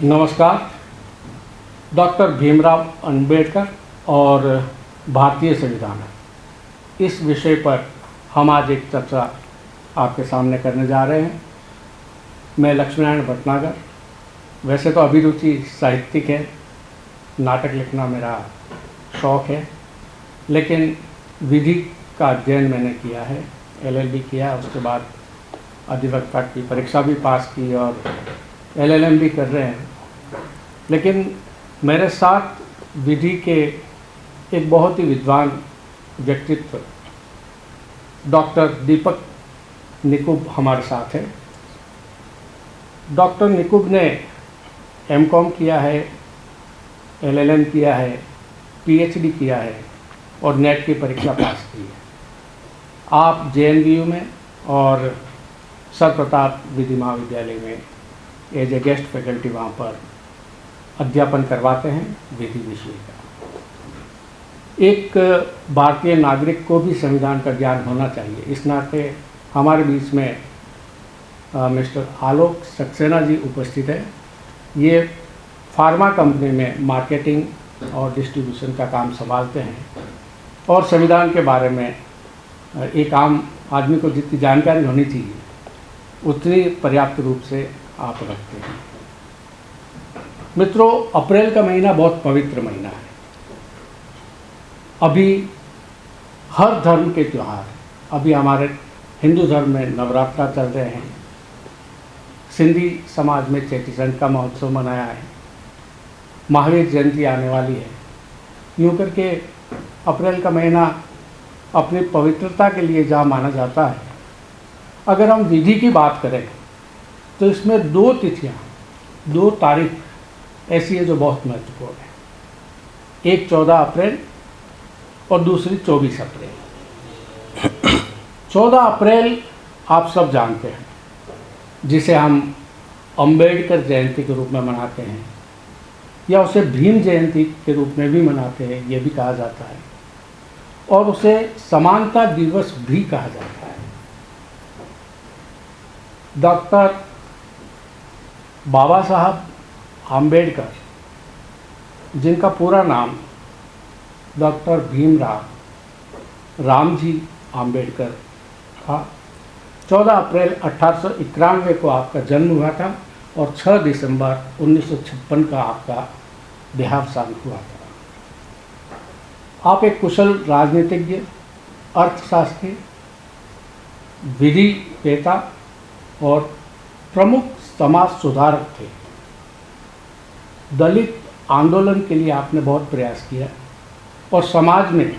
नमस्कार। डॉक्टर भीमराव अंबेडकर और भारतीय संविधान, इस विषय पर हम आज एक चर्चा आपके सामने करने जा रहे हैं। मैं लक्ष्मीनारायण भटनागर, वैसे तो अभिरुचि साहित्यिक है, नाटक लिखना मेरा शौक़ है, लेकिन विधि का अध्ययन मैंने किया है, LLB किया, उसके बाद अधिवक्ता की परीक्षा भी पास की और LLM भी कर रहे हैं। लेकिन मेरे साथ विधि के एक बहुत ही विद्वान व्यक्तित्व डॉक्टर दीपक निकुब हमारे साथ है। डॉक्टर निकुब ने MCOM किया है, LLM किया है, PhD किया है और नेट की परीक्षा पास की है। आप JNVU में और सर प्रताप विधि महाविद्यालय में एज ए गेस्ट फैकल्टी वहाँ पर अध्यापन करवाते हैं विधि विषय का। एक भारतीय नागरिक को भी संविधान का ज्ञान होना चाहिए। इस नाते हमारे बीच में मिस्टर आलोक सक्सेना जी उपस्थित है। ये फार्मा कंपनी में मार्केटिंग और डिस्ट्रीब्यूशन का काम संभालते हैं और संविधान के बारे में एक आम आदमी को जितनी जानकारी होनी चाहिए उतनी पर्याप्त रूप से आप रखते हैं। मित्रों, अप्रैल का महीना बहुत पवित्र महीना है। अभी हर धर्म के त्यौहार, अभी हमारे हिंदू धर्म में नवरात्रा चल रहे हैं, सिंधी समाज में चेटीचंड का महोत्सव मनाया है, महावीर जयंती आने वाली है। यूँ करके अप्रैल का महीना अपनी पवित्रता के लिए जहाँ माना जाता है, अगर हम विधि की बात करें तो इसमें दो तिथियाँ, दो तारीख ऐसी है जो बहुत महत्वपूर्ण है। एक 14 अप्रैल और दूसरी 24 अप्रैल। 14 अप्रैल आप सब जानते हैं, जिसे हम अंबेडकर जयंती के रूप में मनाते हैं या उसे भीम जयंती के रूप में भी मनाते हैं, ये भी कहा जाता है, और उसे समानता दिवस भी कहा जाता है। डॉक्टर बाबा साहब आम्बेडकर, जिनका पूरा नाम डॉक्टर भीमराव रामजी आम्बेडकर था, 14 अप्रैल 1891 को आपका जन्म हुआ था और 6 दिसंबर 1956 का आपका देहावसान हुआ था। आप एक कुशल राजनीतिज्ञ, अर्थशास्त्री, विधि वेता और प्रमुख समाज सुधारक थे। दलित आंदोलन के लिए आपने बहुत प्रयास किया और समाज में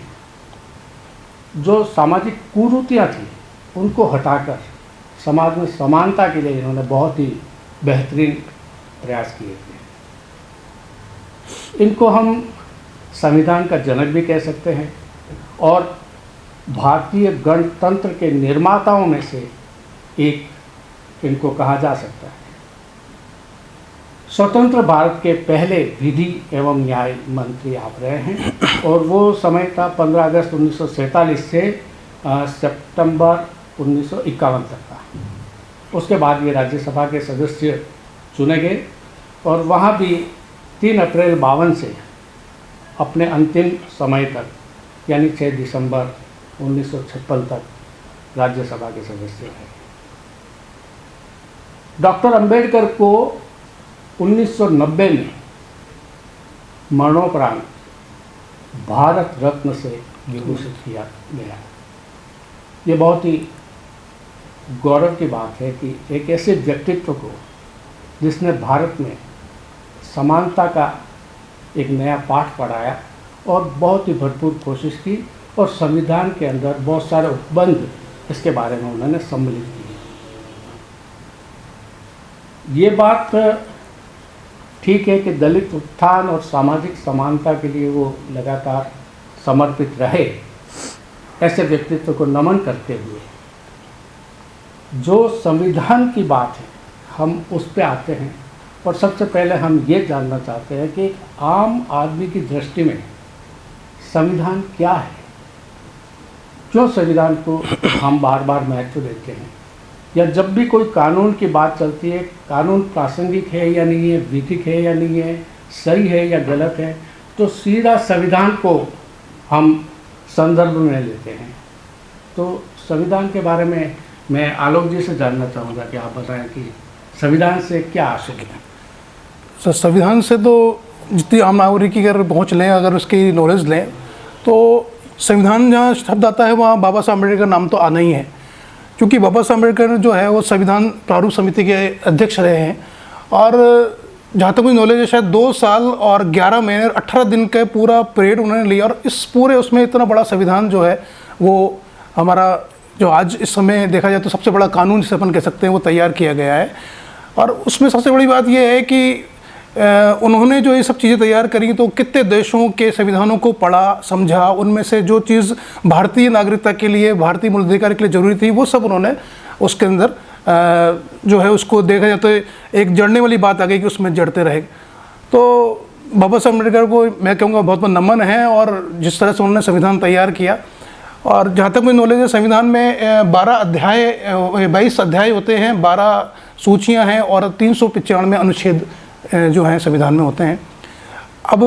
जो सामाजिक कुरीतियाँ थी उनको हटाकर समाज में समानता के लिए इन्होंने बहुत ही बेहतरीन प्रयास किए थे। इनको हम संविधान का जनक भी कह सकते हैं और भारतीय गणतंत्र के निर्माताओं में से एक इनको कहा जा सकता है। स्वतंत्र भारत के पहले विधि एवं न्याय मंत्री आप रहे हैं और वो समय था 15 अगस्त 1947 से सितंबर 1951 तक का। उसके बाद ये राज्यसभा के सदस्य चुने गए और वहाँ भी 3 अप्रैल 52 से अपने अंतिम समय तक, यानी 6 दिसंबर 1956 तक राज्यसभा के सदस्य रहे। डॉक्टर अंबेडकर को 1990 में मरणोपरांत भारत रत्न से विभूषित किया गया। ये बहुत ही गौरव की बात है कि एक ऐसे व्यक्तित्व को, जिसने भारत में समानता का एक नया पाठ पढ़ाया और बहुत ही भरपूर कोशिश की और संविधान के अंदर बहुत सारे उपबंध इसके बारे में उन्होंने सम्मिलित किए। ये बात ठीक है कि दलित उत्थान और सामाजिक समानता के लिए वो लगातार समर्पित रहे। ऐसे व्यक्तित्व को नमन करते हुए जो संविधान की बात है, हम उस पे आते हैं और सबसे पहले हम ये जानना चाहते हैं कि एक आम आदमी की दृष्टि में संविधान क्या है, क्यों संविधान को हम बार बार महत्व देते हैं या जब भी कोई कानून की बात चलती है, कानून प्रासंगिक है या नहीं है, विधिक है या नहीं है, सही है या गलत है, तो सीधा संविधान को हम संदर्भ में लेते हैं। तो संविधान के बारे में मैं आलोक जी से जानना चाहूँगा कि आप बताएं कि संविधान से क्या आशय है। सर, संविधान से तो जितनी आम नागरिक अगर पहुँच लें, अगर उसकी नॉलेज लें, तो संविधान जहाँ शब्द आता है वहाँ बाबा साहब अम्बेडकर का नाम तो आना ही है, क्योंकि बाबा साहब अम्बेडकर जो है वो संविधान प्रारूप समिति के अध्यक्ष रहे हैं। और जहाँ तक मुझे नॉलेज है, शायद 2 साल और 11 महीने 18 दिन का पूरा पीरियड उन्होंने लिया, और इस पूरे उसमें इतना बड़ा संविधान जो है वो हमारा जो आज इस समय देखा जाए तो सबसे बड़ा कानून जिसे अपन कह सकते हैं वो तैयार किया गया है। और उसमें सबसे बड़ी बात यह है कि उन्होंने जो ये सब चीज़ें तैयार करी, तो कितने देशों के संविधानों को पढ़ा, समझा, उनमें से जो चीज़ भारतीय नागरिकता के लिए, भारतीय मूलाधिकार के लिए ज़रूरी थी, वो सब उन्होंने उसके अंदर जो है उसको देखा जाए तो एक जड़ने वाली बात आ गई कि उसमें जड़ते रहे। तो बाबा साहब अम्बेडकर को मैं कहूँगा बहुत बहुत नमन है, और जिस तरह से उन्होंने संविधान तैयार किया। और जहाँ तक मुझे नॉलेज है, संविधान में 22 अध्याय होते हैं, 12 सूचियाँ हैं और 395 अनुच्छेद जो हैं संविधान में होते हैं। अब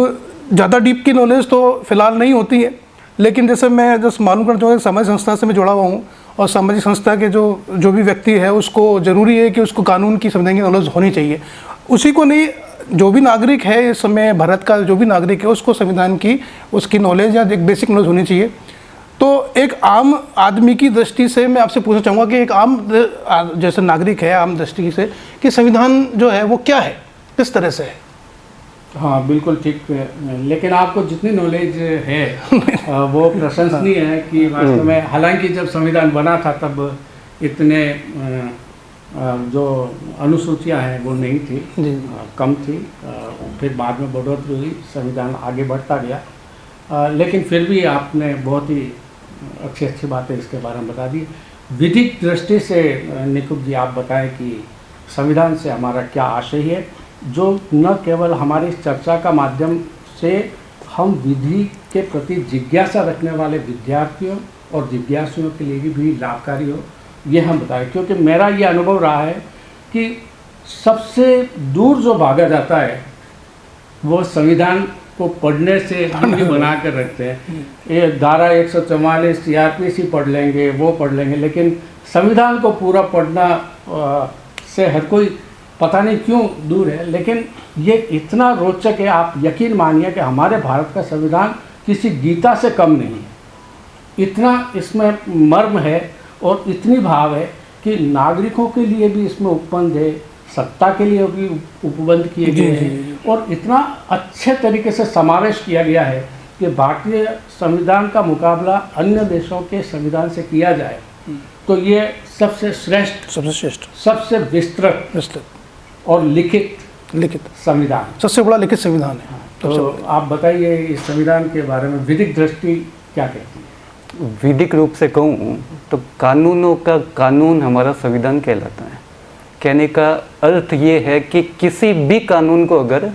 ज़्यादा डीप की नॉलेज तो फ़िलहाल नहीं होती है, लेकिन जैसे मैं जस्ट मालूम करना चाहूँगा, सामाजिक संस्था से मैं जुड़ा हुआ हूँ, और सामाजिक संस्था के जो भी व्यक्ति है उसको ज़रूरी है कि उसको कानून की संविधान की नॉलेज होनी चाहिए। उसी को नहीं, जो भी नागरिक है इस समय भारत का जो भी नागरिक है उसको संविधान की उसकी नॉलेज या एक बेसिक नॉलेज होनी चाहिए। तो एक आम आदमी की दृष्टि से मैं आपसे पूछना चाहूँगा कि एक आम जैसे नागरिक है, आम दृष्टि से कि संविधान जो है वो क्या है, किस तरह से है? हाँ, बिल्कुल ठीक है, लेकिन आपको जितनी नॉलेज है वो प्रशंसनीय है कि वास्तव में, हालांकि जब संविधान बना था तब इतने जो अनुसूचियां हैं वो नहीं थी, कम थी, फिर बाद में बढ़ोतरी हुई, संविधान आगे बढ़ता गया, लेकिन फिर भी आपने बहुत ही अच्छी बातें इसके बारे में बता दी। विधिक दृष्टि से निकुंज जी आप बताएं कि संविधान से हमारा क्या आशय है, जो न केवल हमारी इस चर्चा का माध्यम से हम विधि के प्रति जिज्ञासा रखने वाले विद्यार्थियों और जिज्ञासुओं के लिए भी लाभकारी हो, ये हम बताएं। क्योंकि मेरा ये अनुभव रहा है कि सबसे दूर जो भागा जाता है वो संविधान को पढ़ने से दूरी बना कर रखते हैं। ये धारा 144 CRPC पढ़ लेंगे, वो पढ़ लेंगे, लेकिन संविधान को पूरा पढ़ना से हर कोई पता नहीं क्यों दूर है। लेकिन ये इतना रोचक है, आप यकीन मानिए कि हमारे भारत का संविधान किसी गीता से कम नहीं है। इतना इसमें मर्म है और इतनी भाव है कि नागरिकों के लिए भी इसमें उपबंध है, सत्ता के लिए भी उपबंध किए गए हैं, और इतना अच्छे तरीके से समावेश किया गया है कि भारतीय संविधान का मुकाबला अन्य देशों के संविधान से किया जाए तो ये सबसे श्रेष्ठ, सबसे विस्तृत और लिखित संविधान, सबसे बड़ा लिखित संविधान है। तो आप बताइए इस संविधान के बारे में विधिक दृष्टि क्या कहती है? विधिक रूप से कहूँ तो कानूनों का कानून हमारा संविधान कहलाता है। कहने का अर्थ ये है कि किसी भी कानून को अगर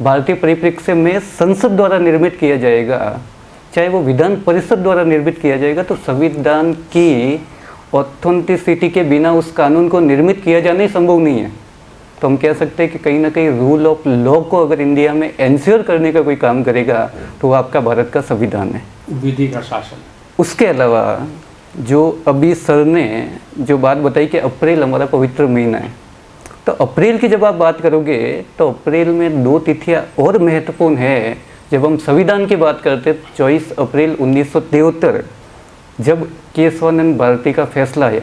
भारतीय परिप्रेक्ष्य में संसद द्वारा निर्मित किया जाएगा, चाहे वो विधान परिषद द्वारा निर्मित किया जाएगा, तो संविधान की ऑथेंटिसिटी के बिना उस कानून को निर्मित किया जाना ही संभव नहीं है। तो हम कह सकते हैं कि कहीं ना कहीं रूल ऑफ लॉ को अगर इंडिया में एंश्योर करने का कोई काम करेगा तो वो आपका भारत का संविधान है, विधि का शासन। उसके अलावा जो अभी सर ने जो बात बताई कि अप्रैल हमारा पवित्र महीना है, तो अप्रैल की जब आप बात करोगे तो अप्रैल में 2 तिथियां और महत्वपूर्ण है। जब हम संविधान की बात करते 24 अप्रैल 1973 जब केशवानंद भारती का फैसला आया,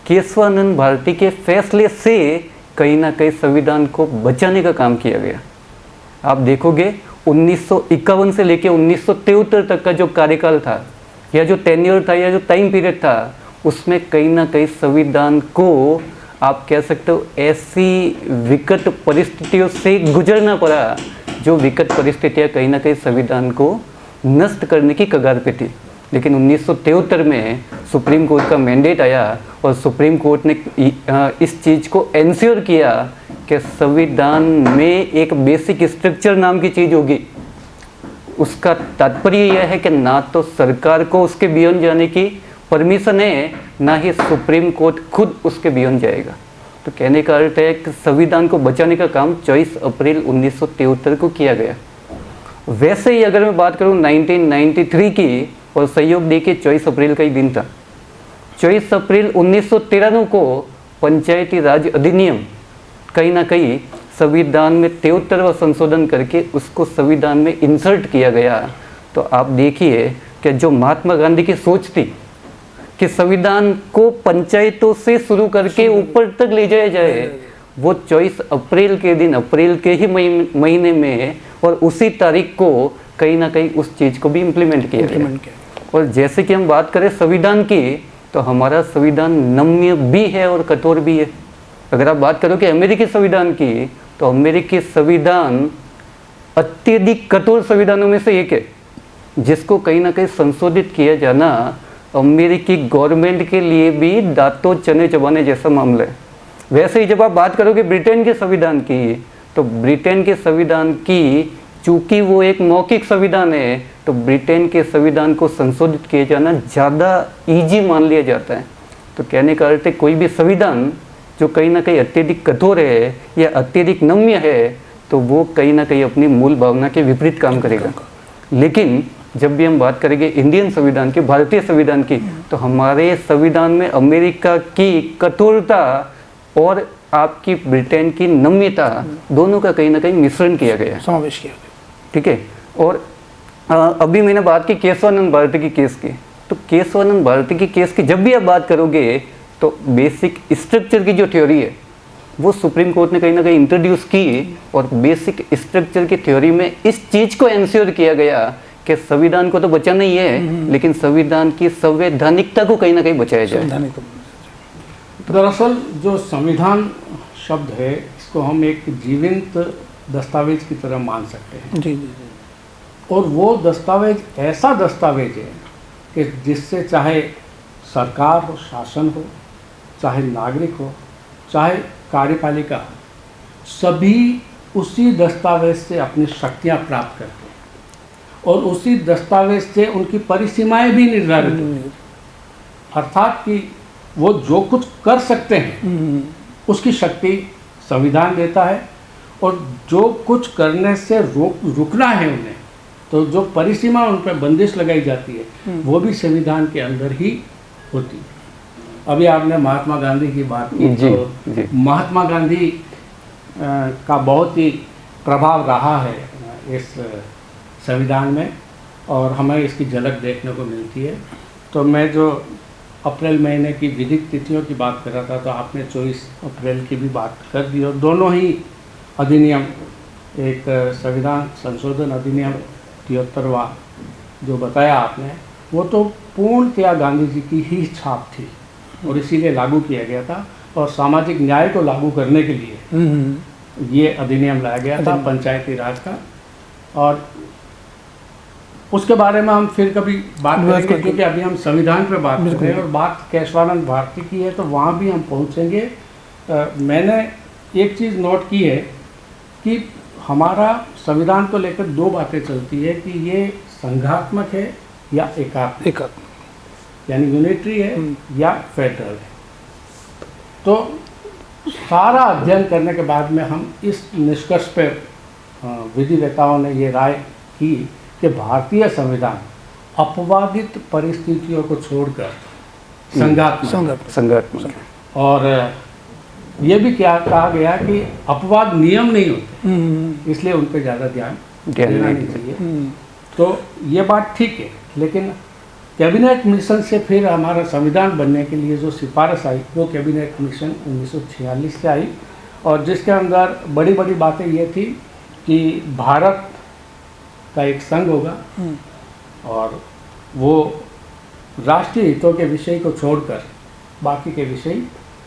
केशवानंद भारती के फैसले से कहीं ना कहीं संविधान को बचाने का काम किया गया। आप देखोगे 1951 से लेकर 1973 तक का जो कार्यकाल था, या जो टेन्योर था, या जो टाइम पीरियड था, उसमें कहीं ना कहीं संविधान को आप कह सकते हो ऐसी विकट परिस्थितियों से गुजरना पड़ा, जो विकट परिस्थितियाँ कहीं ना कहीं संविधान को नष्ट करने की कगार पे थी। लेकिन 1973 में सुप्रीम कोर्ट का मैंडेट आया और सुप्रीम कोर्ट ने इस चीज़ को एंश्योर किया कि संविधान में एक बेसिक स्ट्रक्चर नाम की चीज़ होगी। उसका तात्पर्य यह है कि ना तो सरकार को उसके बियॉन्ड जाने की परमिशन है, ना ही सुप्रीम कोर्ट खुद उसके बियॉन्ड जाएगा। तो कहने का अर्थ है कि संविधान को बचाने का काम 24 अप्रैल 1973 को किया गया। वैसे ही अगर मैं बात करूं 1993 की, और संयोग देखिए 24 अप्रैल का ही दिन था। 24 अप्रैल 1993 को पंचायती राज अधिनियम कहीं ना कहीं संविधान में 73वां संशोधन करके उसको संविधान में इंसर्ट किया गया। तो आप देखिए कि जो महात्मा गांधी की सोच थी कि संविधान को पंचायतों से शुरू करके ऊपर तक ले जाया जाए, वो 24 अप्रैल के दिन, अप्रैल के ही महीने में, और उसी तारीख को कहीं ना कहीं उस चीज़ को भी इम्प्लीमेंट किया गया। और जैसे कि हम बात करें संविधान की, तो हमारा संविधान नम्य भी है और कठोर भी है। अगर आप बात करो कि अमेरिकी संविधान की, तो अमेरिकी संविधान अत्यधिक कठोर संविधानों में से एक है, जिसको कहीं ना कहीं संशोधित किया जाना अमेरिकी गवर्नमेंट के लिए भी दांतों चने चबाने जैसा मामला है। वैसे ही जब आप बात करोगे ब्रिटेन के संविधान की, तो ब्रिटेन के संविधान की, चूंकि वो एक मौखिक संविधान है, तो ब्रिटेन के संविधान को संशोधित किया जाना ज़्यादा ईजी मान लिया जाता है। तो कहने का अर्थ है कोई भी संविधान जो कहीं ना कहीं अत्यधिक कठोर है या अत्यधिक नम्य है, तो वो कहीं ना कहीं अपनी मूल भावना के विपरीत काम करेगा। लेकिन जब भी हम बात करेंगे इंडियन संविधान की, भारतीय संविधान की, तो हमारे संविधान में अमेरिका की कठोरता और आपकी ब्रिटेन की नम्यता, दोनों का कहीं ना कहीं मिश्रण किया गया है, समावेश किया गया। ठीक है। और अभी मैंने बात की केशवानंद भारती की केस की, तो केशवानंद भारती की केस की जब भी आप बात करोगे, तो बेसिक स्ट्रक्चर की जो थ्योरी है वो सुप्रीम कोर्ट ने कहीं ना कहीं इंट्रोड्यूस की, और बेसिक स्ट्रक्चर की थ्योरी में इस चीज़ को एंश्योर किया गया कि संविधान को तो बचाना ही है, लेकिन संविधान की संवैधानिकता को कहीं ना कहीं बचाया जाए। दरअसल जो संविधान शब्द है, इसको हम एक जीवंत दस्तावेज की तरह मान सकते हैं। जी जी। और वो दस्तावेज ऐसा दस्तावेज है कि जिससे चाहे सरकार हो, शासन हो, चाहे नागरिक हो, चाहे कार्यपालिका हो, सभी उसी दस्तावेज से अपनी शक्तियां प्राप्त करते हैं, और उसी दस्तावेज से उनकी परिसीमाएं भी निर्धारित होती हैं। अर्थात कि वो जो कुछ कर सकते हैं उसकी शक्ति संविधान देता है, और जो कुछ करने से रुकना है उन्हें, तो जो परिसीमा उन पर बंदिश लगाई जाती है वो भी संविधान के अंदर ही होती है। अभी आपने महात्मा गांधी की बात की, तो महात्मा गांधी का बहुत ही प्रभाव रहा है इस संविधान में, और हमें इसकी झलक देखने को मिलती है। तो मैं जो अप्रैल महीने की विधिक तिथियों की बात कर रहा था, तो आपने 24 अप्रैल की भी बात कर दी, और दोनों ही अधिनियम, एक संविधान संशोधन अधिनियम 73वां जो बताया आपने, वो तो पूर्णतया गांधी जी की ही छाप थी, और इसीलिए लागू किया गया था। और सामाजिक न्याय को लागू करने के लिए ये अधिनियम लाया गया था, पंचायती राज का। और उसके बारे में हम फिर कभी बात करेंगे, क्योंकि अभी हम संविधान पर बात कर रहे हैं, और बात केशवानंद भारती की है, तो वहाँ भी हम पहुँचेंगे। मैंने एक चीज़ नोट की है कि हमारा संविधान को लेकर दो बातें चलती है कि ये संघात्मक है या एकात्मक, यानी यूनिटरी है या फेडरल है। तो सारा अध्ययन करने के बाद में हम इस निष्कर्ष पर विधिवेताओं ने ये राय की कि भारतीय संविधान अपवादित परिस्थितियों को छोड़कर संघात्मक, और ये भी क्या कहा गया कि अपवाद नियम नहीं होते, इसलिए उन पर ज़्यादा ध्यान देना नहीं चाहिए। तो ये बात ठीक है, लेकिन कैबिनेट मिशन से फिर हमारा संविधान बनने के लिए जो सिफारिश आई, वो कैबिनेट मिशन 1946 से आई, और जिसके अंदर बड़ी बड़ी बातें ये थी कि भारत का एक संघ होगा, और वो राष्ट्रीय हितों के विषय को छोड़कर बाकी के विषय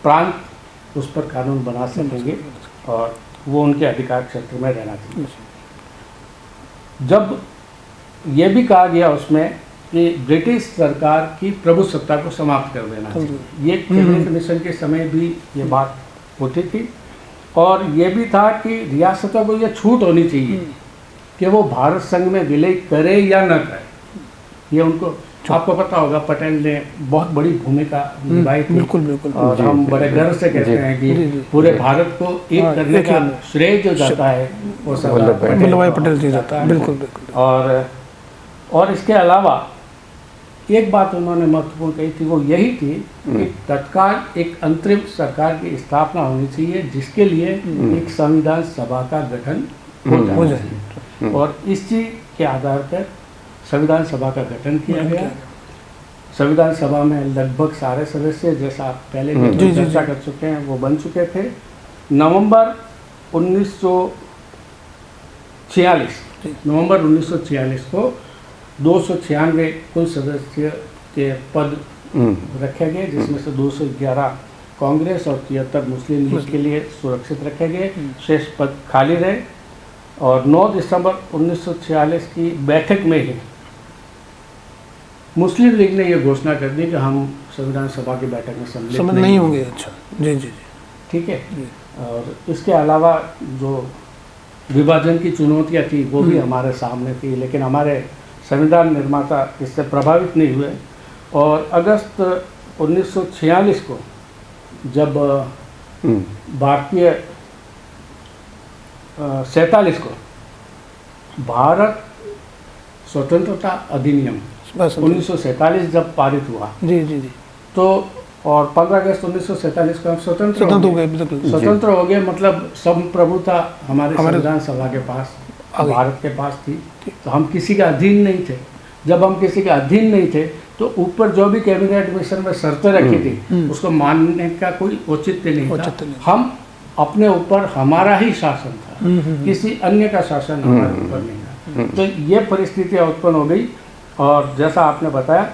प्रांत उस पर कानून बना सकेंगे, और वो उनके अधिकार क्षेत्र में रहना चाहिए। जब ये भी कहा गया उसमें कि ब्रिटिश सरकार की प्रभुसत्ता को समाप्त कर देना चाहिए, ये कैबिनेट मिशन के समय भी ये बात होती थी। और ये भी था कि रियासतों को ये छूट होनी चाहिए कि वो भारत संघ में विलय करे या न करे, ये उनको आपको पता होगा पटेल ने बहुत बड़ी भूमिका निभाई थी। बिल्कुल बिल्कुल। और हम बड़े गर्व से कहते हैं कि पूरे भारत को एक हाँ, करने एक का करने। श्रेय जो जाता है वो सरदार वल्लभ भाई पटेल जी को जाता है, बिल्कुल बिल्कुल। और इसके अलावा एक बात उन्होंने महत्वपूर्ण कही थी, वो यही थी कि तत्काल एक अंतरिम सरकार की स्थापना होनी चाहिए, जिसके लिए एक संविधान सभा का गठन हो जाना चाहिए। और इस चीज के आधार पर संविधान सभा का गठन किया गया। संविधान सभा में लगभग सारे सदस्य, जैसा आप पहले भी चर्चा कर चुके हैं, वो बन चुके थे। नवंबर 1946 को 296 कुल सदस्य के पद रखे गए, जिसमें से 211 कांग्रेस और 73 मुस्लिम लीग के लिए सुरक्षित रखे गए, शेष पद खाली रहे। और 9 दिसंबर 1946 की बैठक में ही मुस्लिम लीग ने यह घोषणा कर दी कि हम संविधान सभा की बैठक में सम्मिलित नहीं होंगे। अच्छा, जी जी जी, ठीक है। और इसके अलावा जो विभाजन की चुनौतियां थी वो भी हमारे सामने थी, लेकिन हमारे संविधान निर्माता इससे प्रभावित नहीं हुए। और अगस्त 1946 को जब भारतीय 47 को भारत स्वतंत्रता अधिनियम 1947 जब पारित हुआ, जी जी जी, तो और 15 अगस्त 1947 को हम स्वतंत्र हो गए। मतलब संप्रभुता हमारे संविधान सभा के पास, भारत के पास थी। तो हम किसी के अधीन नहीं थे। जब हम किसी के अधीन नहीं थे तो ऊपर जो भी कैबिनेट मिशन में शर्तें रखी थी उसको मानने का कोई औचित्य नहीं था। हम अपने ऊपर, हमारा ही शासन था, किसी अन्य का शासन हमारे ऊपर नहीं था। तो ये परिस्थितियाँ उत्पन्न हो गई। और जैसा आपने बताया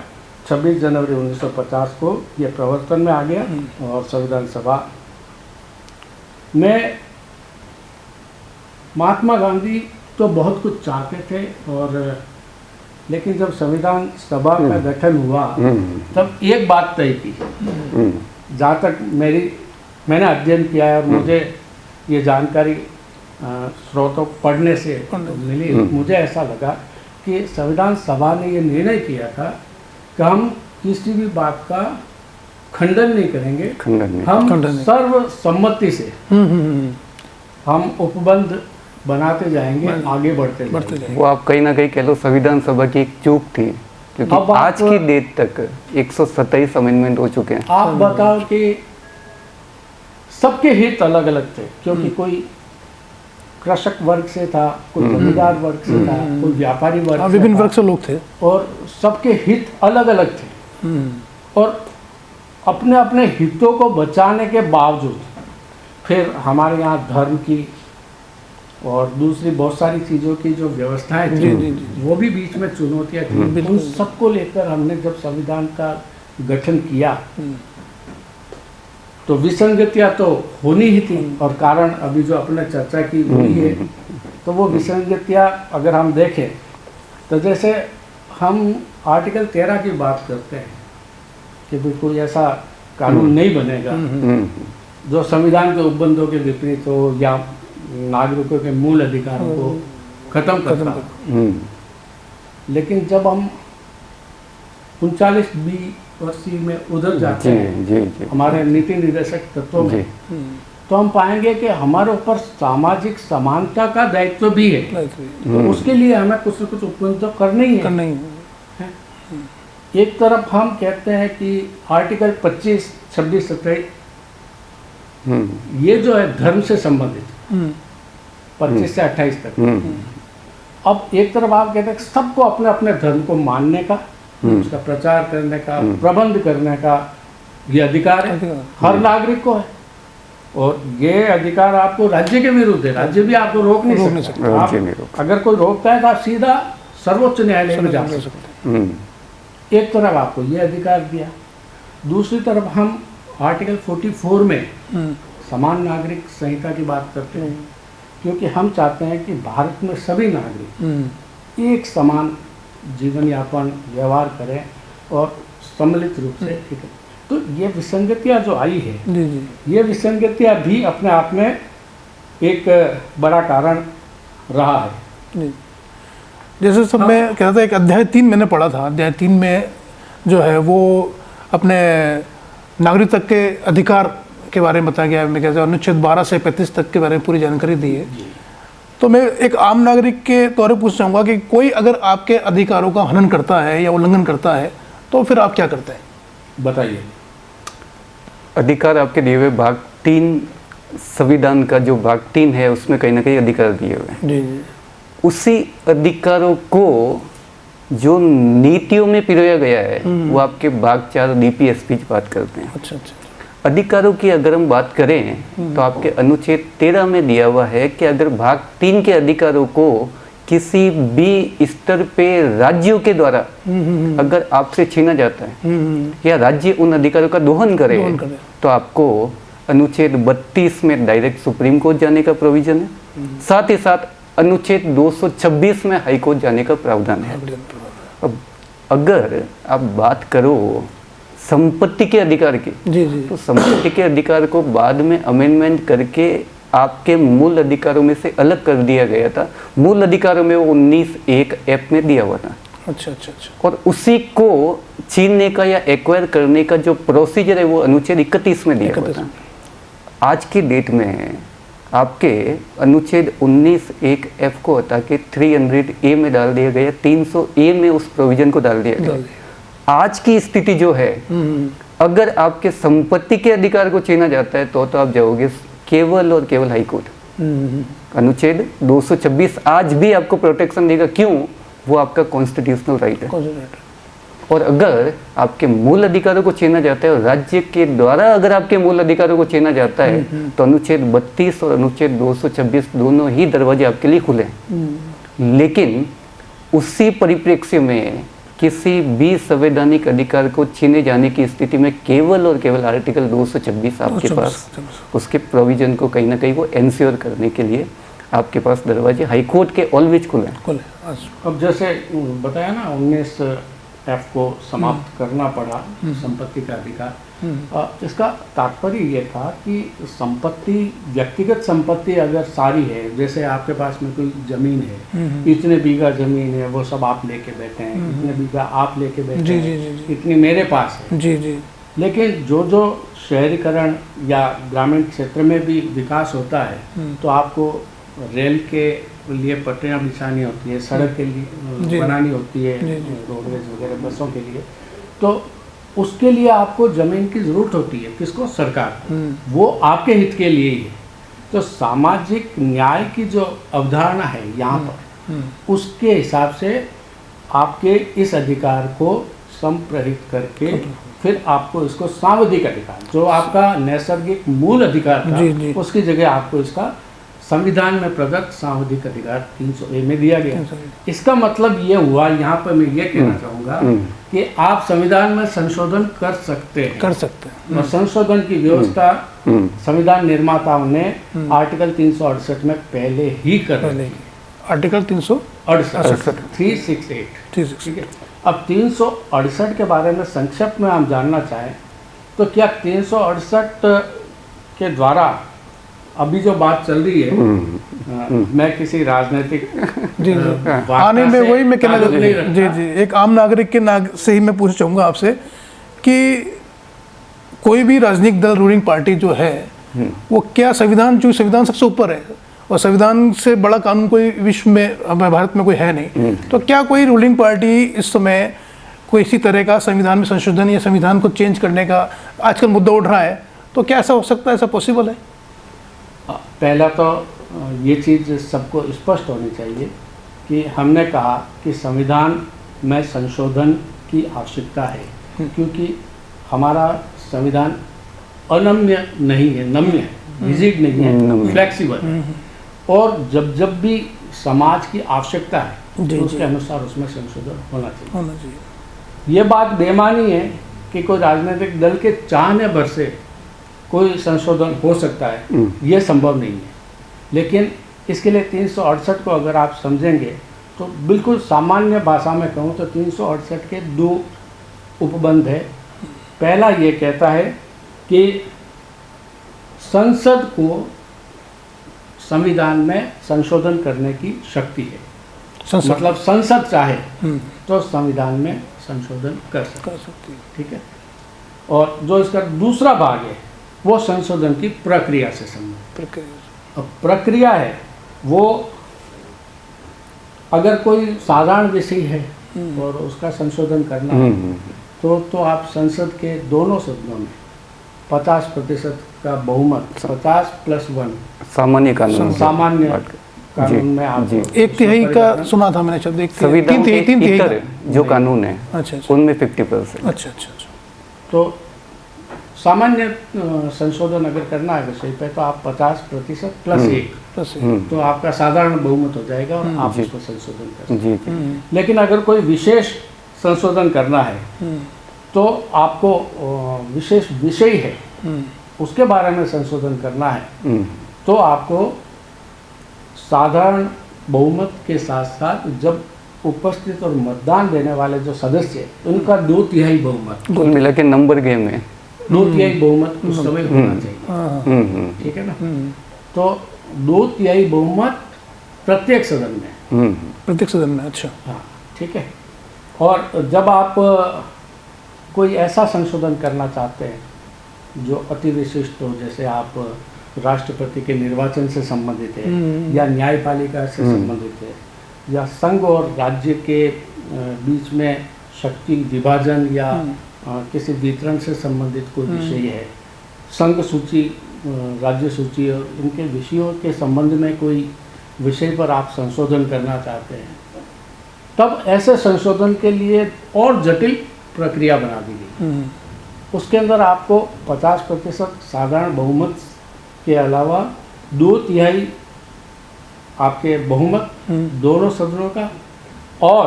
26 जनवरी 1950 को ये प्रवर्तन में आ गया। और संविधान सभा में महात्मा गांधी तो बहुत कुछ चाहते थे, और लेकिन जब संविधान सभा का गठन हुआ तब एक बात तय की, जहाँ तक मैंने अध्ययन किया है और मुझे ये जानकारी स्रोतों पढ़ने से मिली, मुझे ऐसा लगा कि संविधान सभा ने ये निर्णय किया था कि हम किसी भी बात का खंडन नहीं करेंगे, हम सर्वसम्मति से हम उपबंध बनाते जाएंगे, आगे बढ़ते जाएंगे। वो आप कहीं ना कहीं कह लो संविधान सभा की एक चूक थी, क्योंकि आज की डेट तक 127 अमेंडमेंट हो चुके हैं। आप बताओ कि सबके हित अलग अलग थे, क्योंकि कोई कृषक वर्ग से था, कोई जमींदार वर्ग से था, कोई व्यापारी वर्ग से, विभिन्न वर्ग से लोग थे, और सबके हित अलग अलग थे। और अपने अपने हितों को बचाने के बावजूद फिर हमारे यहाँ धर्म की और दूसरी बहुत सारी चीज़ों की जो व्यवस्थाएं थी, वो भी बीच में चुनौतियाँ थी। उन सबको लेकर हमने जब संविधान का गठन किया तो विसंगतियाँ तो होनी ही थी, और कारण अभी जो अपने चर्चा की हुई है। तो वो विसंगतियाँ अगर हम देखें तो जैसे हम आर्टिकल 13 की बात करते हैं कि भी कोई ऐसा कानून नहीं बनेगा जो संविधान के उपबंधों के विपरीत हो या नागरिकों के मूल अधिकारों को खत्म करता हो। लेकिन जब हम 39B वर्षीय में उधर जाते हैं हमारे नीति निर्देशक तत्वों में, तो हम पाएंगे कि हमारे ऊपर सामाजिक समानता का दायित्व भी है। तो उसके लिए हमें कुछ न कुछ उपबंध करना ही है। एक तरफ हम कहते हैं कि आर्टिकल 25, 26, 27 ये जो है धर्म से संबंधित 25 से 28 तक। अब एक तरफ आप कहते हैं सबको अपने अपने धर्म को मानने का, उसका प्रचार करने का, प्रबंध करने का ये अधिकार है, हर नागरिक को है। और ये अधिकार आपको राज्य के विरुद्ध है, राज्य भी आपको रोक नहीं सकता। आप अगर कोई रोकता है तो आप सीधा सर्वोच्च न्यायालय में जा सकते हैं। एक तरफ आपको ये अधिकार दिया, दूसरी तरफ हम आर्टिकल 44 में समान नागरिक संहिता की बात करते हैं, क्योंकि हम चाहते हैं कि भारत में सभी नागरिक एक समान जीवन यापन व्यवहार करें और सम्मिलित रूप से। तो ये विसंगतियाँ जो आई है, ये विसंगतियाँ भी अपने आप में एक बड़ा कारण रहा है। जैसे सब मैं कहता था, एक अध्याय 3 मैंने पढ़ा था, अध्याय 3 में जो है वो अपने नागरिकता के अधिकार के बारे में बताया गया है। मैं कहता हूँ अनुच्छेद 12 से 35 तक के बारे में पूरी जानकारी दी है। तो मैं एक आम नागरिक के तौर पर पूछ चाहूँगा कि कोई अगर आपके अधिकारों का हनन करता है या उल्लंघन करता है तो फिर आप क्या करते हैं? बताइए। अधिकार आपके दिए हुए भाग 3 संविधान का जो भाग 3 है उसमें कहीं ना कहीं अधिकार दिए हुए हैं। जी जी। उसी अधिकारों को जो नीतियों में पिरोया गया है वो आपके भाग 4 DPSP की बात करते हैं। अच्छा अच्छा। अधिकारों की अगर हम बात करें तो आपके अनुच्छेद 13 में दिया हुआ है कि अगर भाग 3 के अधिकारों को किसी भी स्तर पे राज्यों के द्वारा अगर आपसे छीना जाता है या राज्य उन अधिकारों का दोहन करे तो आपको अनुच्छेद 32 में डायरेक्ट सुप्रीम कोर्ट जाने का प्रोविजन है। साथ ही साथ अनुच्छेद 226 में हाई कोर्ट जाने का प्रावधान है। अब अगर आप बात करो संपत्ति के अधिकार की, जी जी। तो संपत्ति के अधिकार को बाद में अमेंडमेंट करके आपके मूल अधिकारों में से अलग कर दिया गया था। मूल अधिकारों में वो 19(1)F में दिया हुआ था। अच्छा अच्छा अच्छा। और उसी को छीनने का या एक्वायर करने का जो प्रोसीजर है वो अनुच्छेद 31 में दिया हुआ था। आज की डेट में आपके अनुच्छेद 19(1)F को हटा के 300A में डाल दिया गया, 300A में उस प्रोविजन को डाल दिया गया। आज की स्थिति जो है, अगर आपके संपत्ति के अधिकार को छीना जाता है तो आप जाओगे केवल और केवल हाई कोर्ट। अनुच्छेद 226 आज भी आपको प्रोटेक्शन देगा। क्यों? वो आपका कॉन्स्टिट्यूशनल राइट है। और अगर आपके मूल अधिकारों को छीना जाता है और राज्य के द्वारा अगर आपके मूल अधिकारों को छीना जाता है तो अनुच्छेद 32 और अनुच्छेद 226 दोनों ही दरवाजे आपके लिए खुले हैं। लेकिन उसी परिप्रेक्ष्य में किसी भी संवैधानिक अधिकार को छीने जाने की स्थिति में केवल और केवल आर्टिकल 226 आपके पास उसके प्रोविजन को कहीं ना कहीं वो एंश्योर करने के लिए आपके पास दरवाजे हाई कोर्ट के ऑलवेज खुले हैं। अब जैसे बताया ना 19(F) को समाप्त करना पड़ा संपत्ति का अधिकार। इसका तात्पर्य ये था कि संपत्ति, व्यक्तिगत संपत्ति अगर सारी है, जैसे आपके पास में कोई जमीन है, इतने बीघा जमीन है, वो सब आप लेके बैठे हैं, इतने बीघा आप लेके बैठे हैं, इतनी मेरे पास है। जी जी। लेकिन जो शहरीकरण या ग्रामीण क्षेत्र में भी विकास होता है तो आपको रेल के लिए पटरियाँ बिछानी होती है, सड़क के लिए बनानी होती है, रोडवेज वगैरह बसों के लिए, तो उसके लिए आपको ज़मीन की ज़रूरत होती है। किसको? सरकार को। वो आपके हित के लिए ही है। तो सामाजिक न्याय की जो अवधारणा है यहाँ पर, उसके हिसाब से आपके इस अधिकार को संप्रहित करके फिर आपको इसको सांविधिक अधिकार, जो आपका नैसर्गिक मूल अधिकार था, उसकी जगह आपको इसका संविधान में प्रदत्त सांविधिक अधिकार 300A में दिया गया। इसका मतलब ये हुआ, यहाँ पर मैं ये कहना चाहूँगा कि आप संविधान में संशोधन कर सकते हैं। और संशोधन की व्यवस्था संविधान निर्माताओं ने आर्टिकल 368 में पहले ही कर दी। आर्टिकल 368 ठीक है। अब 368 के बारे में संक्षिप्त में हम जानना चाहें तो क्या 368 के द्वारा अभी जो बात चल रही है, मैं किसी राजनीतिक आने में वही मैं कहना जी जी एक आम नागरिक के से ही मैं पूछना चाहूँगा आपसे कि कोई भी राजनीतिक दल, रूलिंग पार्टी जो है वो क्या संविधान, जो संविधान सबसे ऊपर है और संविधान से बड़ा कानून कोई विश्व में, भारत में कोई है नहीं, तो क्या कोई रूलिंग पार्टी इस समय कोई इसी तरह का संविधान में संशोधन या संविधान को चेंज करने का आजकल मुद्दा उठ रहा है, तो क्या ऐसा हो सकता है, ऐसा पॉसिबल है? पहला तो ये चीज़ सबको स्पष्ट होनी चाहिए कि हमने कहा कि संविधान में संशोधन की आवश्यकता है, क्योंकि हमारा संविधान अनम्य नहीं है, नम्य है, रिजिड नहीं है, फ्लेक्सिबल है। और जब भी समाज की आवश्यकता है तो उसके अनुसार उसमें संशोधन होना चाहिए। ये बात बेमानी है कि कोई राजनीतिक दल के चाहने भर से कोई संशोधन हो सकता है, ये संभव नहीं है। लेकिन इसके लिए 368 को अगर आप समझेंगे तो बिल्कुल सामान्य भाषा में कहूँ तो 368 के 2 उपबंध है। पहला ये कहता है कि संसद को संविधान में संशोधन करने की शक्ति है। मतलब संसद चाहे तो संविधान में संशोधन कर सकते कर सकती है। ठीक है। और जो इसका दूसरा भाग है वो संशोधन की प्रक्रिया से संबंधित। प्रक्रिया अब प्रक्रिया है वो अगर कोई साधारण विषय है और उसका संशोधन करना है तो आप संसद के दोनों सदनों में 50% का बहुमत 50+1 सामान्य कानून सामान्य कानून में आप जी। 1/3 का सुना था मैंने शब्द, 1/3 संविधान के 3/3 इतर जो कानून है अच्छा अच्छा उनमें 50%। अच्छा अच्छा अच्छा तो सामान्य संशोधन अगर करना है विषय पे तो आप 50%+1 बस तो आपका साधारण बहुमत हो जाएगा और आप जी। उसको संशोधन कर सकते जी जी हैं। लेकिन अगर कोई विशेष संशोधन करना है तो आपको विशेष विषय है उसके बारे में संशोधन करना है तो आपको साधारण बहुमत के साथ साथ जब उपस्थित और मतदान देने वाले जो सदस्य हैं, उनका 2/3 बहुमत कुल मिला के नंबर गेम में 2/3 बहुमत उस समय होना चाहिए। ठीक है ना। तो 2/3 बहुमत प्रत्येक सदन में। प्रत्येक सदन में। अच्छा हाँ ठीक है। और जब आप कोई ऐसा संशोधन करना चाहते हैं जो अति विशिष्ट हो, जैसे आप राष्ट्रपति के निर्वाचन से संबंधित है या न्यायपालिका से संबंधित है या संघ और राज्य के बीच में शक्ति विभाजन या किसी वितरण से संबंधित कोई विषय है, संघ सूची राज्य सूची और इनके विषयों के संबंध में कोई विषय पर आप संशोधन करना चाहते हैं तब ऐसे संशोधन के लिए और जटिल प्रक्रिया बना दी गई। उसके अंदर आपको 50% साधारण बहुमत के अलावा 2/3 आपके बहुमत दोनों सदनों का और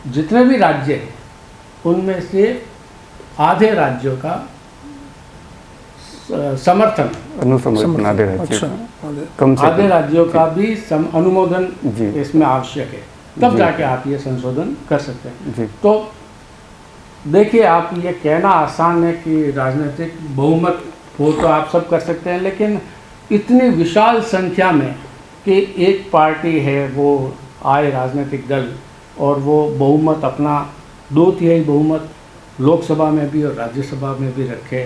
जितने भी राज्य हैं उनमें से आधे राज्यों का समर्थन, अनुसमर्थन आधे राज्य अच्छा कम से आधे कम। राज्यों का भी अनुमोदन जी। इसमें आवश्यक है, तब जी। जाके आप ये संशोधन कर सकते हैं। जी तो देखिए, आप ये कहना आसान है कि राजनीतिक बहुमत हो तो आप सब कर सकते हैं, लेकिन इतनी विशाल संख्या में कि एक पार्टी है वो आए राजनीतिक दल और वो बहुमत अपना 2/3 बहुमत लोकसभा में भी और राज्यसभा में भी रखे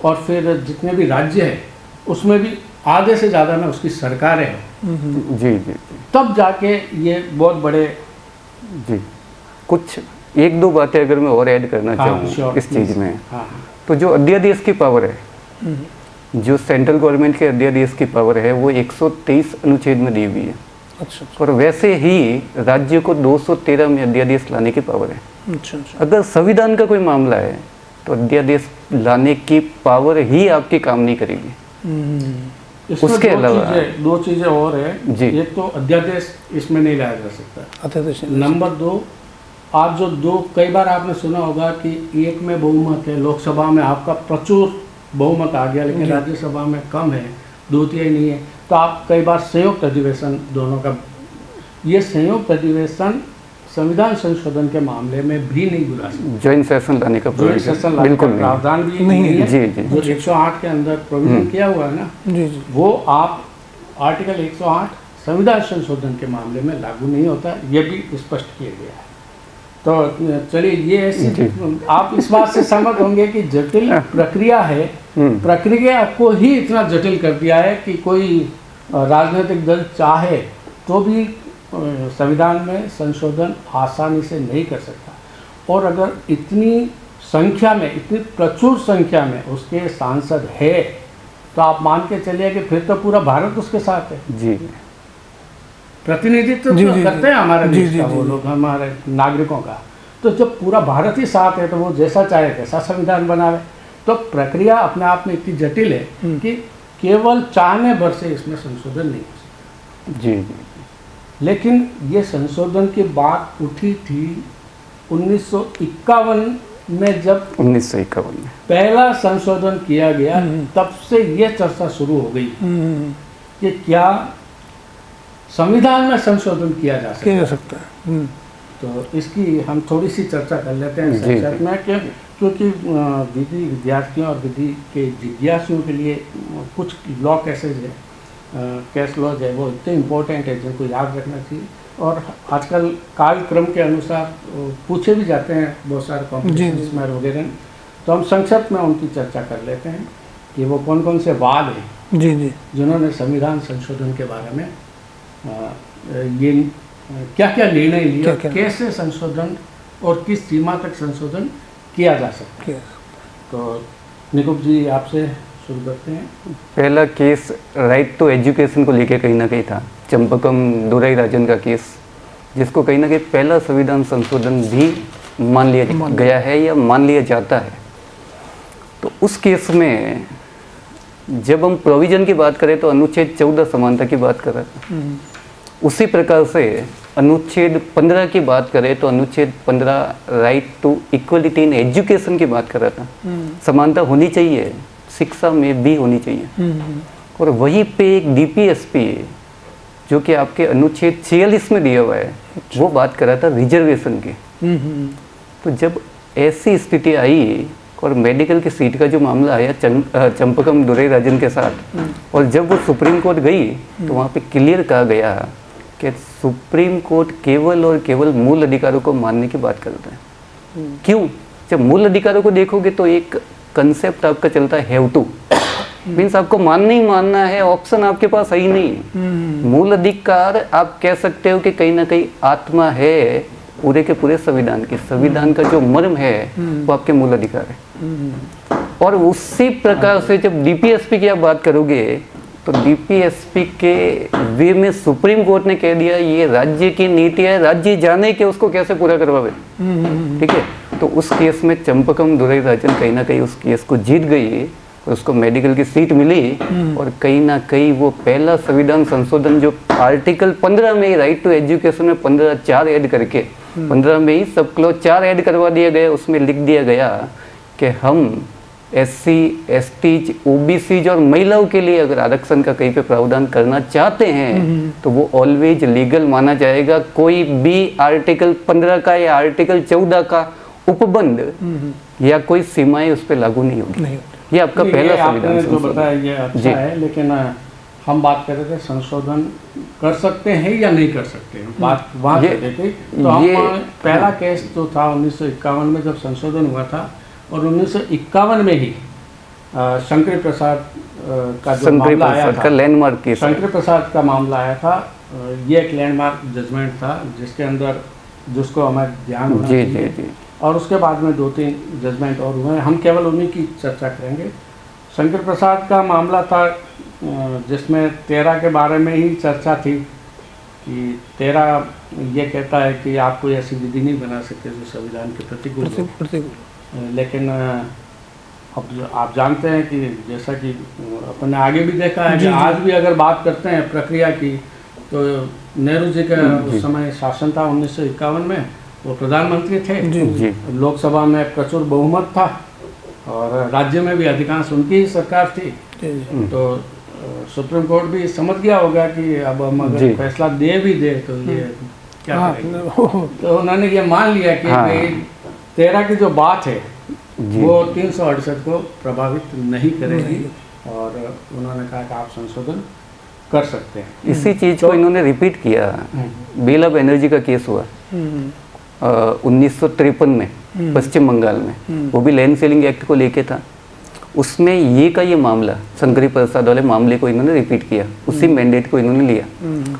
और फिर जितने भी राज्य हैं उसमें भी आधे से ज़्यादा में उसकी सरकारें हैं, जी जी तब जाके ये बहुत बड़े जी। कुछ एक दो बातें अगर मैं और ऐड करना हाँ, चाहूँ sure, इस चीज़ please। में, हाँ तो जो अध्यादेश की पावर है, जो सेंट्रल गवर्नमेंट के अध्यादेश की पावर है वो 123 अनुच्छेद में दी हुई है अच्छा और वैसे ही राज्य को 213 में अध्यादेश लाने की पावर है। अच्छा अच्छा अगर संविधान का कोई मामला है तो अध्यादेश लाने की पावर ही आपकी काम नहीं करेगी। इसमें उसके अलावा दो चीज़ें और है जी। एक तो अध्यादेश इसमें नहीं लाया जा सकता, अध्यादेश नंबर 2 आप जो कई बार आपने सुना होगा कि एक में बहुमत है, लोकसभा में आपका प्रचुर बहुमत आ गया लेकिन राज्यसभा में कम है, 2/3 नहीं है, तो आप कई बार संयुक्त अधिवेशन दोनों का, ये संयुक्त अधिवेशन संविधान संशोधन के मामले में भी नहीं बुला सकते। ज्वाइंट सेशन लाने का ज्वाइंट सेशन लाने का बिल्कुल नहीं। प्रावधान भी नहीं नहीं है। जी, जी। जो 108 के अंदर प्रोविजन किया हुआ है ना, जी जी वो आप आर्टिकल 108 संविधान संशोधन के मामले में लागू नहीं होता, ये भी स्पष्ट किया गया है। तो चलिए, ये ऐसी आप इस बात से सहमत होंगे कि जटिल प्रक्रिया है, प्रक्रिया को ही इतना जटिल कर दिया है कि कोई राजनीतिक दल चाहे तो भी संविधान में संशोधन आसानी से नहीं कर सकता। और अगर इतनी संख्या में, इतनी प्रचुर संख्या में उसके सांसद है तो आप मान के चलिए कि फिर तो पूरा भारत उसके साथ है। जी प्रतिनिधित्व जी, तो जी, करते हैं हमारे जी, देश जी, का जी, वो जी। लोग, हमारे नागरिकों का। तो जब पूरा भारत ही साथ है तो वो जैसा चाहे वैसा संविधान बनावे। तो प्रक्रिया अपने आप में इतनी जटिल है कि केवल चाहने भर से इसमें संशोधन नहीं हो सकता। जी जी लेकिन ये संशोधन की बात उठी थी 1951 में, जब 1951 में पहला संशोधन किया गया, तब से ये चर्चा शुरू हो गई कि क्या संविधान में संशोधन किया जा सकता किया है। जा सकता है। तो इसकी हम थोड़ी सी चर्चा कर लेते हैं जी। संक्षेप में, क्योंकि विधि विद्यार्थियों और विधि के जिज्ञासुओं के लिए कुछ लॉ केसेज है, केस लॉज है, वो इतने इम्पोर्टेंट है जिनको याद रखना चाहिए और आजकल कालक्रम के अनुसार पूछे भी जाते हैं बहुत सारे कॉम्पिटिशन में वगैरह, तो हम संक्षिप्त में उनकी चर्चा कर लेते हैं कि वो कौन कौन से वाद हैं जी जी जिन्होंने संविधान संशोधन के बारे में ये क्या क्या निर्णय लिया, कैसे संशोधन और किस सीमा तक संशोधन किया जा सकता है। तो निकुंज जी आपसे शुरू करते हैं। पहला केस राइट टू एजुकेशन को लेके कहीं ना कहीं था, चंपकम दुराईराजन का केस, जिसको कहीं ना कहीं पहला संविधान संशोधन भी मान लिया गया है या मान लिया जाता है। तो उस केस में जब हम प्रोविजन की बात करें तो अनुच्छेद 14 समानता की बात कर रहा था, उसी प्रकार से अनुच्छेद 15 की बात करें तो अनुच्छेद 15 right to equality in education की बात कर रहा था। समानता होनी चाहिए, शिक्षा में भी होनी चाहिए। और वहीं पे एक डीपीएसपी जो कि आपके अनुच्छेद 46 में दिया हुआ है, वो बात कर रहा था रिजर्वेशन की। तो जब ऐसी स्थिति आई और मेडिकल की सीट का जो मामला आया चंपकम दुराईराजन के साथ, और जब वो सुप्रीम कोर्ट गई तो वहाँ पे क्लियर कहा गया कि सुप्रीम कोर्ट केवल और केवल मूल अधिकारों को मानने की बात करता है। क्यों? जब मूल अधिकारों को देखोगे तो एक कंसेप्ट आपका चलता है हैव टू, मीन्स आपको मानना ही मानना है, ऑप्शन आपके पास है ही नहीं। मूल अधिकार आप कह सकते हो कि कहीं ना कहीं आत्मा है पूरे के पूरे संविधान की, संविधान का जो मर्म है वो आपके मूल अधिकार है। और उसी प्रकार से जब डीपीएसपी की आप बात करोगे तो डीपीएसपी के वे में सुप्रीम कोर्ट ने कह दिया ये राज्य की नीति है, राज्य जाने के उसको कैसे पूरा करवावे। ठीक है, तो उस केस में चंपकम दुराईराजन कहीं ना कहीं उस केस को जीत गई, उसको मेडिकल की सीट मिली, और कहीं ना कहीं वो पहला संविधान संशोधन जो आर्टिकल 15 में राइट टू एजुकेशन में 15(4) ऐड करके 15 में ही सब क्लॉज 4 ऐड करवा दिया गया, उसमें लिख दिया गया कि हम SC, ST, OBC और महिलाओं के लिए अगर आरक्षण का कहीं पे प्रावधान करना चाहते हैं तो वो ऑलवेज लीगल माना जाएगा। कोई भी आर्टिकल 15 का या आर्टिकल 14 का उपबंध या कोई सीमाएं उस पर लागू नहीं होगी। ये आपका पहला संविधान जो बताया ये अच्छा है, लेकिन हम बात कर रहे थे संशोधन कर सकते हैं या नहीं कर सकते हैं, बात वहाँ कर रहे थे। तो हम पहला केस जो था 1951 में जब संशोधन हुआ था, और 1951 में ही शंकर प्रसाद का जो मामला आया था, लैंडमार्क केस, शंकर प्रसाद का मामला आया था, ये एक लैंडमार्क जजमेंट था जिसके अंदर जिसको हमें ध्यान होना चाहिए। और उसके बाद में 2-3 जजमेंट और हुए, हम केवल उन्हीं की चर्चा करेंगे। शंकर प्रसाद का मामला था जिसमें 13 के बारे में ही चर्चा थी कि 13 ये कहता है कि आप कोई ऐसी विधि नहीं बना सकते जो संविधान के प्रतिकूल हो। लेकिन अब आप जानते हैं कि जैसा कि अपन ने आगे भी देखा है कि आज भी अगर बात करते हैं प्रक्रिया की, तो नेहरू जी का उस समय शासन था 1951 में, वो प्रधानमंत्री थे, लोकसभा में प्रचुर बहुमत था और राज्य में भी अधिकांश उनकी ही सरकार थी। तो सुप्रीम कोर्ट भी समझ गया होगा कि अब हम अगर फैसला दे भी दे तो ये क्या करेंगे। तो उन्होंने ये मान लिया कि 13 की जो बात है वो 368 को प्रभावित नहीं करेगी, और उन्होंने कहा कि आप संशोधन कर सकते हैं। इसी चीज को इन्होंने रिपीट किया। बेला बनर्जी का केस हुआ 1953 में पश्चिम बंगाल में, वो भी लैंड सेलिंग एक्ट को लेके था। उसमें ये मामला शंकरी प्रसाद वाले मामले को इन्होंने रिपीट किया, उसी मैंडेट को इन्होंने लिया।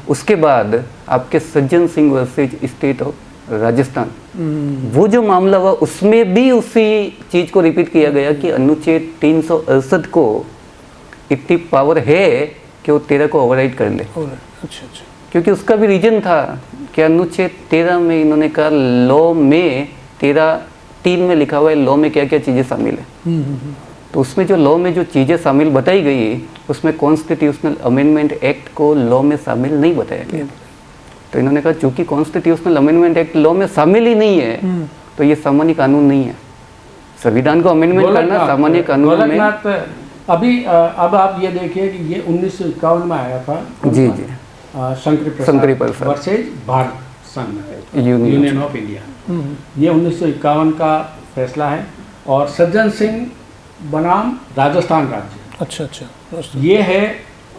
उसके बाद आपके Sajjan Singh versus state of Rajasthan, वो जो मामला हुआ उसमें भी उसी चीज को रिपीट किया गया कि अनुच्छेद 368 को इतनी पावर है कि वो 13 को ओवरराइड कर ले। अच्छा। क्योंकि उसका भी रीजन था कि अनुच्छेद 13 में इन्होंने कहा लॉ में 13(3) में लिखा हुआ है लॉ में क्या क्या चीज़ें शामिल है। तो उसमें जो लॉ में जो चीज़ें शामिल बताई गई उसमें कॉन्स्टिट्यूशनल अमेंडमेंट एक्ट को लॉ में शामिल नहीं बताया गया। तो इन्होंने कहा चूंकि कॉन्स्टिट्यूशनल अमेंडमेंट एक्ट लॉ में शामिल ही नहीं है तो ये सामान्य कानून नहीं है। संविधान को अमेंडमेंट करना सामान्य कानून में। अभी अब आप ये देखिए कि ये 1951 में आया था। जी शंकरी प्रसाद वर्सेज भारत संघ यूनियन ऑफ इंडिया, ये 1951 का फैसला है। और सज्जन सिंह बनाम राजस्थान राज्य, अच्छा, ये है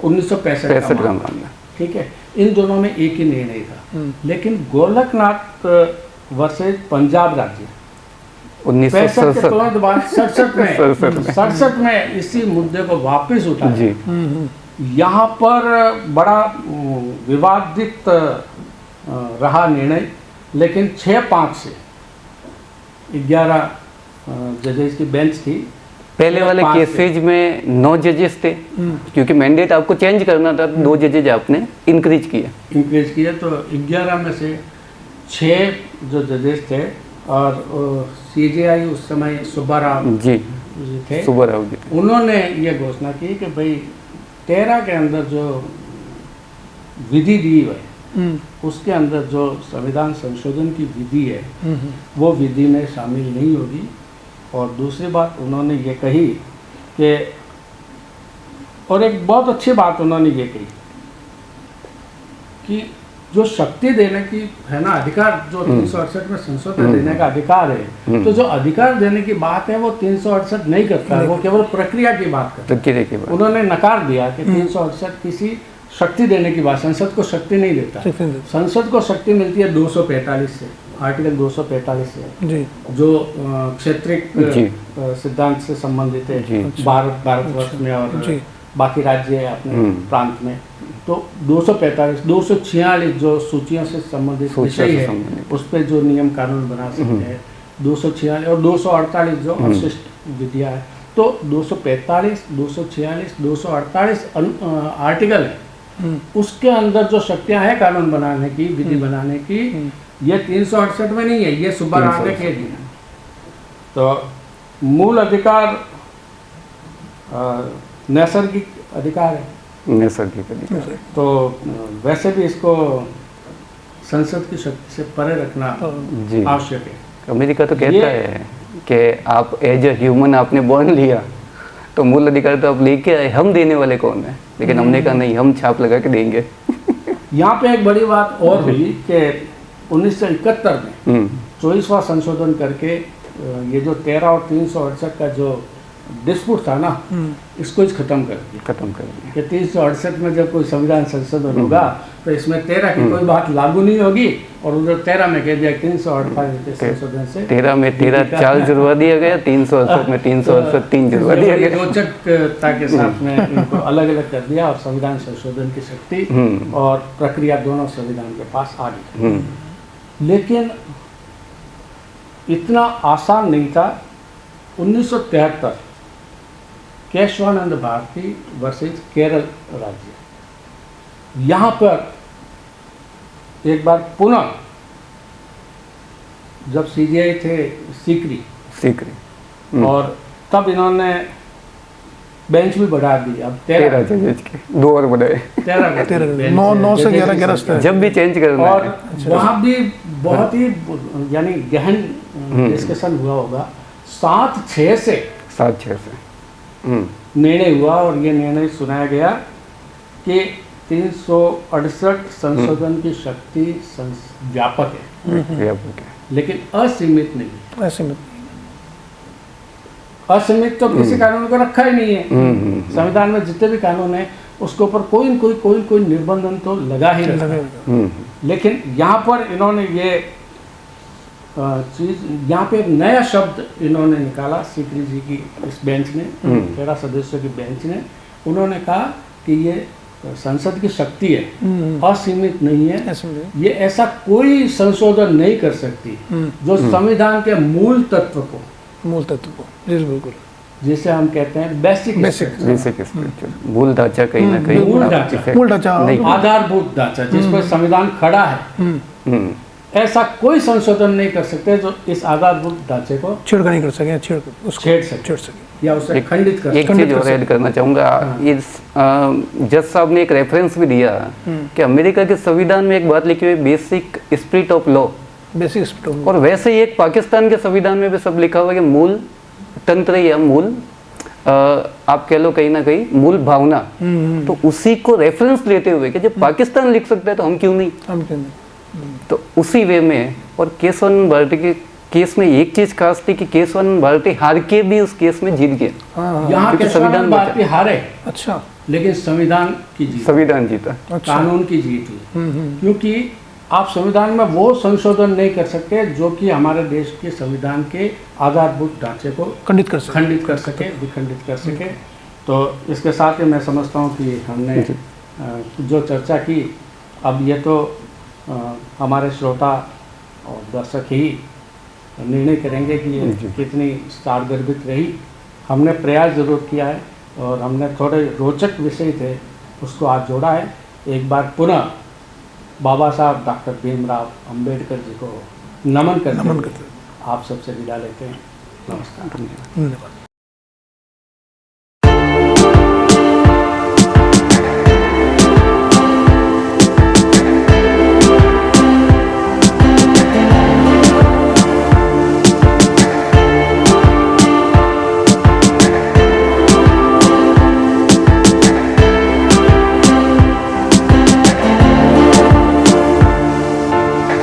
1965 का मामला। ठीक है, इन दोनों में एक ही निर्णय था। लेकिन गोलकनाथ वर्सेज पंजाब राज्य 65 के तुरंत बाद 67 में इसी मुद्दे को वापस उठाया जी। यहाँ पर बड़ा विवादित रहा निर्णय, लेकिन 6-5 से 11 जजेस की बेंच थी। पहले वाले 5 से। केसेज में 9 जजेस थे, क्योंकि मैंडेट आपको चेंज करना था, 2 जजेज आपने इंक्रीज किया। तो 11 में से 6 जो जजेस थे और सीजेआई उस समय सुब्बाराव जी थे, सुब्बाराव जी। उन्होंने ये घोषणा की कि भाई 13 के अंदर जो विधि दी है उसके अंदर जो संविधान संशोधन की विधि है वो विधि में शामिल नहीं होगी। और दूसरी बात उन्होंने ये कही कि, और एक बहुत अच्छी बात उन्होंने ये कही कि जो शक्ति देने की है ना अधिकार, जो 368 में संशोधन देने का अधिकार है, तो जो अधिकार देने की बात है वो 368 नहीं करता है, वो केवल प्रक्रिया की बात करता है। उन्होंने नकार दिया कि 368 किसी शक्ति देने की बात, संसद को शक्ति नहीं देता। संसद को शक्ति मिलती है 245 से, आर्टिकल 245 से, जो क्षेत्रीय सिद्धांत से संबंधित है भारतवर्ष में और बाकी राज्य अपने प्रांत में। तो 245, 246 जो सूचियों से संबंधित विषय है उस पर जो नियम कानून बना सकते हैं, 246 और 248 जो अवशिष्ट विधियाँ है। तो 245, 246, 248 आर्टिकल है, उसके अंदर जो शक्तियाँ हैं कानून बनाने की, विधि बनाने की, ये 368 में नहीं है, ये सुब्बाराव ने कह दिया। तो मूल अधिकार नैसर्गिक अधिकार है, नैसर्गिक अधिकार। तो वैसे भी इसको संसद की शक्ति से परे रखना आवश्यक है। अमेरिका तो कहता है कि आप एज ए ह्यूमन आपने बॉर्न लिया तो मूल अधिकार तो आप लेके आए, हम देने वाले कौन है? लेकिन हमने कहा नहीं, हम छाप लगा के देंगे। यहाँ पे एक बड़ी बात और हुई कि 1971 में 24वां संशोधन करके ये जो 13 और 368 का जो डिस्प्यूट था ना, इसको खत्म कर दिया कि 368 में जब कोई संविधान संशोधन होगा तो इसमें 13 की कोई बात लागू नहीं होगी, और उधर 13 में कह दिया 368 के संशोधन से 13 में 13 4 जुड़वा दिया गया, 368 में 368 3 जुड़वा दिया गया। रोचकता के साथ में इनको अलग अलग कर दिया और संविधान संशोधन की शक्ति और प्रक्रिया दोनों संविधान के पास आ गई। लेकिन इतना आसान नहीं था। 1973 केशवानंद भारती वर्सेज केरल राज्य, यहाँ पर एक बार पुनः जब सीजीआई थे सीकरी और तब इन्होंने बेंच भी बढ़ा दी, अब 13 जजेज के 2 और बढ़ाए, 9 से 11 जब भी चेंज करना और है। वहाँ भी बहुत ही यानी गहन डिस्कशन हुआ होगा। 7-6 से निर्णय हुआ और ये निर्णय सुनाया गया कि 368 संशोधन की शक्ति व्यापक है, लेकिन असीमित नहीं। असीमित तो किसी कानून को रखा ही नहीं है। संविधान में जितने भी कानून है उसके ऊपर कोई न कोई निर्बंधन तो लगा ही रहता है। लेकिन यहाँ पर इन्होंने ये चीज़, यहाँ पे एक नया शब्द इन्होंने निकाला सीकरी जी की इस बेंच ने, 13 सदस्यों की बेंच ने। उन्होंने कहा कि ये संसद की शक्ति है, असीमित नहीं है, ये ऐसा कोई संशोधन नहीं कर सकती जो संविधान के मूल तत्व को बिल्कुल, जिसे हम कहते हैं बेसिक मूल ढांचा, कहीं ना कहीं मूल ढांचा, आधारभूत ढांचा जिस पर संविधान खड़ा है, ऐसा कोई संशोधन नहीं कर सकते जो इस आधारभूत ढांचे को छेड़खानी कर सके, छेड़ सके या उसे खंडित कर सके। एक चीज और ऐड करना चाहूँगा, इस जज साहब ने एक रेफरेंस भी दिया कि अमेरिका के संविधान में एक बात लिखी हुई, बेसिक स्पिरिट ऑफ लॉ, और वैसे ही एक पाकिस्तान के संविधान में भी सब लिखा हुआ है कि मूल तंत्र या मूल आप कह लो कहीं ना कहीं मूल भावना। तो उसी को रेफरेंस लेते हुए कि जब पाकिस्तान लिख सकता है तो हम क्यों नहीं। तो उसी वे में, और केशवानंद भारती के केस में एक चीज खास थी कि केशवानंद भारती हार के भी उस केस में जीत गए। यहाँ केशवानंद भारती हारे, अच्छा, लेकिन संविधान की जीत, संविधान जीता। अच्छा। कानून की जीत हुई। क्योंकि आप संविधान में वो संशोधन नहीं कर सकते जो कि हमारे देश के संविधान के आधारभूत ढांचे को खंडित कर सकते। खंडित कर सके, विखंडित कर सके। तो इसके साथ ही मैं समझता हूँ कि हमने जो चर्चा की, अब ये तो हमारे श्रोता और दर्शक ही निर्णय करेंगे कि ये कितनी सारगर्भित रही। हमने प्रयास जरूर किया है और हमने थोड़े रोचक विषय थे उसको आज जोड़ा है। एक बार पुनः बाबा साहब डॉक्टर भीमराव अंबेडकर जी को नमन करते आप सबसे विदा लेते हैं। नमस्कार। धन्यवाद।